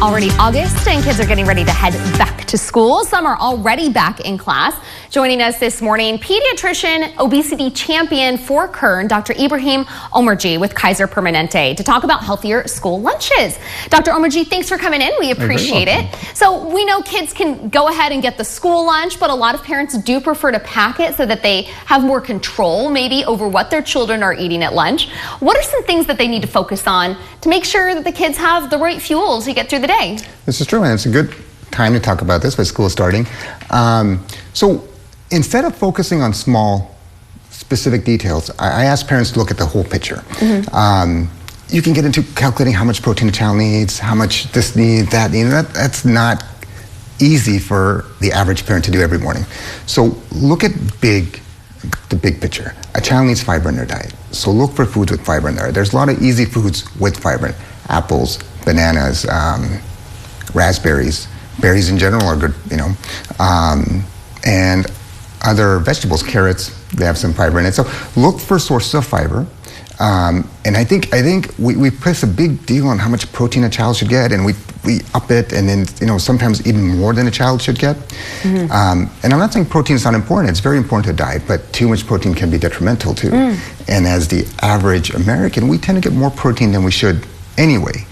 Already August and kids are getting ready to head back to school. Some are already back in class. Joining us this morning, pediatrician, obesity champion for Kern, Dr. Ibrahim Omarjee with Kaiser Permanente to talk about healthier school lunches. Dr. Omarjee, thanks for coming in. We appreciate it. So we know kids can go ahead and get the school lunch, but a lot of parents do prefer to pack it so that they have more control maybe over what their children are eating at lunch. What are some things that they need to focus on to make sure that the kids have the right fuel to get through the day? This is true, and it's a good time to talk about this with school starting. So instead of focusing on small, specific details, I ask parents to look at the whole picture. You can get into calculating how much protein a child needs, how much this needs, that needs. That's not easy for the average parent to do every morning. So look at the big picture. A child needs fiber in their diet. So look for foods with fiber in there. There's a lot of easy foods with fiber. Apples, bananas, raspberries. Berries in general are good, you know. And other vegetables, carrots, they have some fiber in it. So look for sources of fiber. And I think we place a big deal on how much protein a child should get, and we up it, and then, you know, sometimes even more than a child should get. And I'm not saying protein is not important. It's very important to a diet, but too much protein can be detrimental too. And as the average American, we tend to get more protein than we should anyway.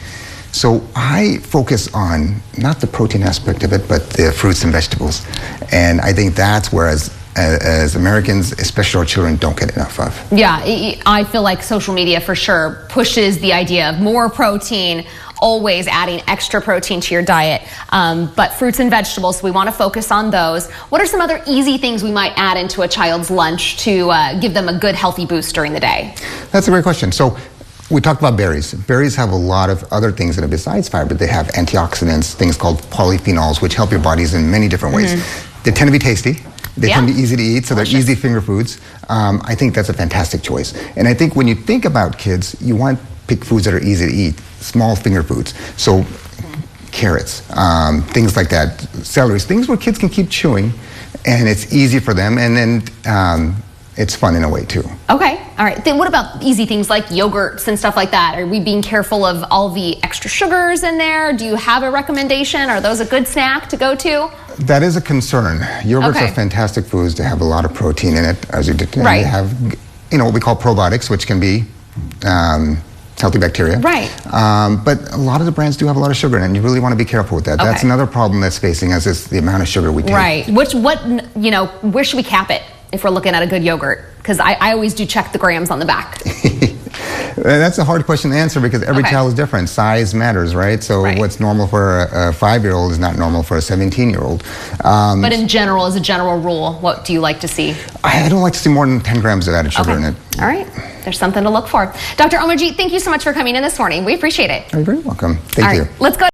So I focus on not the protein aspect of it, but the fruits and vegetables. And I think that's where as Americans, especially our children, don't get enough of. Yeah, I feel like social media for sure pushes the idea of more protein, always adding extra protein to your diet. But fruits and vegetables, we want to focus on those. What are some other easy things we might add into a child's lunch to give them a good healthy boost during the day? That's a great question. So we talked about berries. Berries have a lot of other things in it besides fiber. They have antioxidants, things called polyphenols, which help your bodies in many different ways. They tend to be tasty. They tend to be easy to eat, so they're easy finger foods. I think that's a fantastic choice. And I think when you think about kids, you want to pick foods that are easy to eat, small finger foods. So carrots, things like that, celeries, things where kids can keep chewing, and it's easy for them, and then it's fun in a way too. Okay, all right. Then what about easy things like yogurts and stuff like that? Are we being careful of all the extra sugars in there? Do you have a recommendation? Are those a good snack to go to? That is a concern. Yogurts are fantastic foods. They have a lot of protein in it, as you did. They have, you know, what we call probiotics, which can be healthy bacteria. But a lot of the brands do have a lot of sugar in it, and you really want to be careful with that. That's another problem that's facing us, is the amount of sugar we take. Where should we cap it if we're looking at a good yogurt? Because I always do check the grams on the back. That's a hard question to answer because every child is different. Size matters, right? So what's normal for a 5-year-old is not normal for a 17-year-old. But in general, as a general rule, what do you like to see? I don't like to see more than 10 grams of added sugar in it. All right. There's something to look for. Dr. Omarjee, thank you so much for coming in this morning. We appreciate it. You're very welcome. Thank you. Let's go.